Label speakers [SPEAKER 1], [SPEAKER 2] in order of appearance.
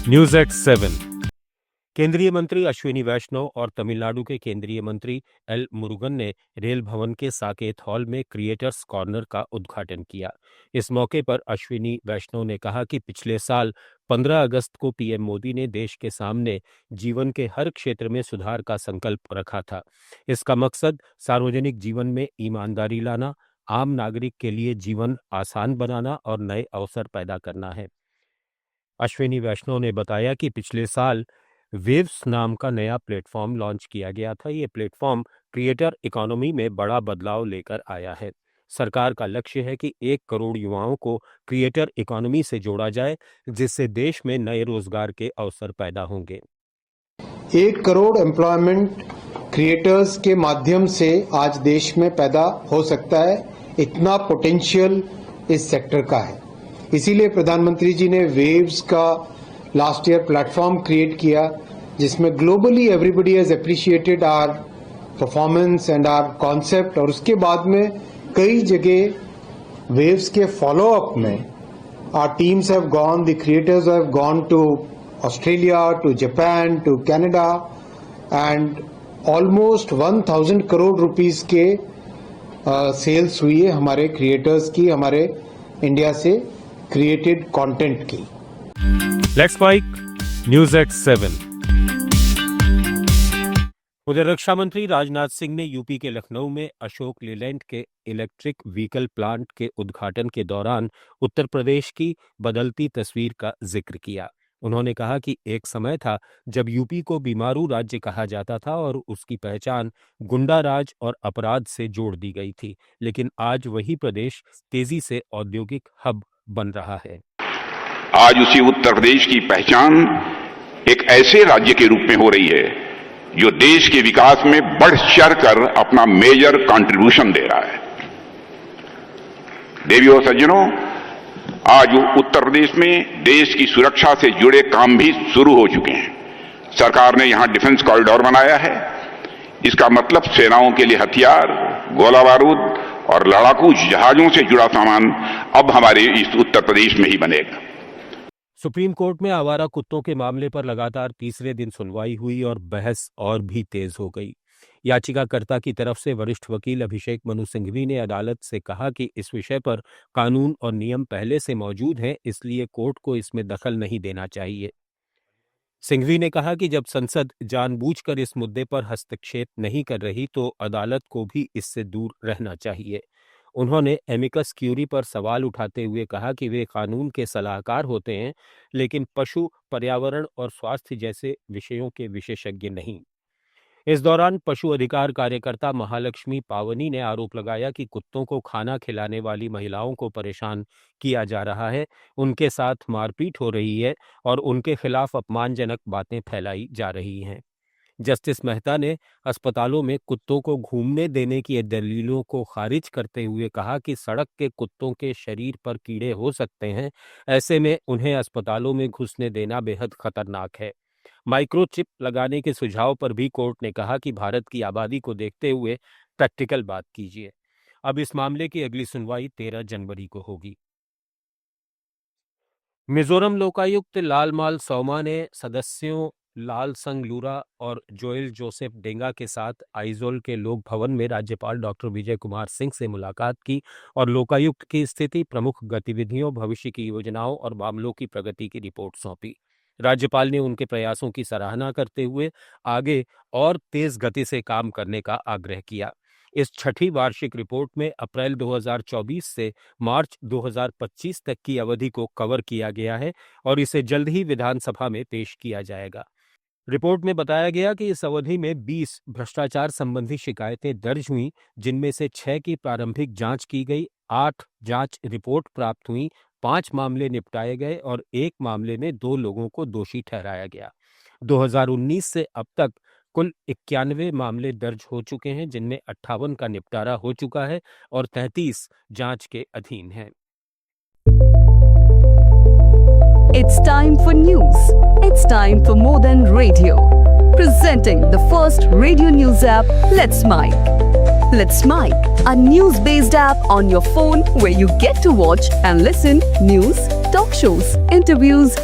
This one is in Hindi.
[SPEAKER 1] News X 7। केंद्रीय मंत्री अश्विनी वैष्णव और तमिलनाडु के केंद्रीय मंत्री एल मुरुगन ने रेल भवन के साकेत हॉल में क्रिएटर्स कॉर्नर का उद्घाटन किया। इस मौके पर अश्विनी वैष्णव ने कहा कि पिछले साल 15 अगस्त को पीएम मोदी ने देश के सामने जीवन के हर क्षेत्र में सुधार का संकल्प रखा था। इसका मकसद सार्वजनिक जीवन में ईमानदारी लाना, आम नागरिक के लिए जीवन आसान बनाना और नए अवसर पैदा करना है। अश्विनी वैष्णव ने बताया कि पिछले साल वेव्स नाम का नया प्लेटफॉर्म लॉन्च किया गया था। ये प्लेटफॉर्म क्रिएटर इकोनॉमी में बड़ा बदलाव लेकर आया है। सरकार का लक्ष्य है कि 1 करोड़ युवाओं को क्रिएटर इकोनॉमी से जोड़ा जाए, जिससे देश में नए रोजगार के अवसर पैदा होंगे।
[SPEAKER 2] 1 करोड़ एम्प्लॉयमेंट क्रिएटर्स के माध्यम से आज देश में पैदा हो सकता है। इतना पोटेंशियल इस सेक्टर का है। इसीलिए प्रधानमंत्री जी ने वेव्स का लास्ट ईयर प्लेटफॉर्म क्रिएट किया, जिसमें globally everybody has appreciated our performance and our concept. और उसके बाद में कई जगह वेव्स के फॉलो अप में our teams have gone, the creators have gone to Australia, to Japan, to Canada, and almost 1000 crore rupees के सेल्स हुई है हमारे क्रिएटर्स की, हमारे इंडिया से क्रिएटेड कंटेंट की।
[SPEAKER 1] Let's mike news X 7। उधर रक्षा मंत्री राजनाथ सिंह ने यूपी के लखनऊ में अशोक लेलैंड के इलेक्ट्रिक व्हीकल प्लांट के उद्घाटन के दौरान उत्तर प्रदेश की बदलती तस्वीर का जिक्र किया। उन्होंने कहा कि एक समय था जब यूपी को बीमारू राज्य कहा जाता था और उसकी पहचान गुंडा राज और अपराध से जोड़ दी गई थी, लेकिन आज वही प्रदेश तेजी से औद्योगिक हब बन रहा है।
[SPEAKER 3] आज उसी उत्तर प्रदेश की पहचान एक ऐसे राज्य के रूप में हो रही है जो देश के विकास में बढ़ चढ़ कर अपना मेजर कंट्रीब्यूशन दे रहा है। देवियों और सज्जनों, आज उत्तर प्रदेश में देश की सुरक्षा से जुड़े काम भी शुरू हो चुके हैं। सरकार ने यहां डिफेंस कॉरिडोर बनाया है। इसका मतलब सेनाओं के लिए हथियार, गोला बारूद और लड़ाकू जहाजों से जुड़ा सामान अब हमारे इस उत्तर प्रदेश में ही बनेगा।
[SPEAKER 1] सुप्रीम कोर्ट में आवारा कुत्तों के मामले पर लगातार तीसरे दिन सुनवाई हुई और बहस और भी तेज हो गई। याचिकाकर्ता की तरफ से वरिष्ठ वकील अभिषेक मनु सिंघवी ने अदालत से कहा कि इस विषय पर कानून और नियम पहले से मौजूद हैं, इसलिए कोर्ट को इसमें दखल नहीं देना चाहिए। सिंघवी ने कहा कि जब संसद जानबूझकर इस मुद्दे पर हस्तक्षेप नहीं कर रही तो अदालत को भी इससे दूर रहना चाहिए। उन्होंने एमिकस क्यूरी पर सवाल उठाते हुए कहा कि वे कानून के सलाहकार होते हैं, लेकिन पशु, पर्यावरण और स्वास्थ्य जैसे विषयों के विशेषज्ञ नहीं। इस दौरान पशु अधिकार कार्यकर्ता महालक्ष्मी पावनी ने आरोप लगाया कि कुत्तों को खाना खिलाने वाली महिलाओं को परेशान किया जा रहा है, उनके साथ मारपीट हो रही है और उनके खिलाफ अपमानजनक बातें फैलाई जा रही हैं। जस्टिस मेहता ने अस्पतालों में कुत्तों को घूमने देने की दलीलों को खारिज करते हुए कहा कि सड़क के कुत्तों के शरीर पर कीड़े हो सकते हैं, ऐसे में उन्हें अस्पतालों में घुसने देना बेहद खतरनाक है। माइक्रोचिप लगाने के सुझाव पर भी कोर्ट ने कहा कि भारत की आबादी को देखते हुए प्रैक्टिकल बात कीजिए। अब इस मामले की अगली सुनवाई 13 जनवरी को होगी। मिजोरम लोकायुक्त लालमाल सौमा ने सदस्यों लाल संग लूरा और जोएल जोसेफ डेंगा के साथ आइजोल के लोक भवन में राज्यपाल डॉक्टर विजय कुमार सिंह से मुलाकात की और लोकायुक्त की स्थिति, प्रमुख गतिविधियों, भविष्य की योजनाओं और मामलों की प्रगति की रिपोर्ट सौंपी। राज्यपाल ने उनके प्रयासों की सराहना करते हुए आगे और तेज गति से काम करने का आग्रह किया। इस छठी वार्षिक रिपोर्ट में अप्रैल 2024 से मार्च 2025 तक की अवधि को कवर किया गया है और इसे जल्द ही विधानसभा में पेश किया जाएगा। रिपोर्ट में बताया गया कि इस अवधि में 20 भ्रष्टाचार संबंधी शिकायतें दर्ज हुई, जिनमें से 6 की प्रारंभिक जांच की गई, 8 जांच रिपोर्ट प्राप्त हुई, 5 मामले निपटाए गए और 1 मामले में 2 लोगों को दोषी ठहराया गया। 2019 से अब तक कुल 91 मामले दर्ज हो चुके हैं, जिनमें 58 का निपटारा हो चुका है और 33 जांच के अधीन हैं।
[SPEAKER 4] It's time for news. It's time for more than radio. Presenting the first radio news app, Let's Mic. Let's Mic, a news-based app on your phone where you get to watch and listen news, talk shows, interviews,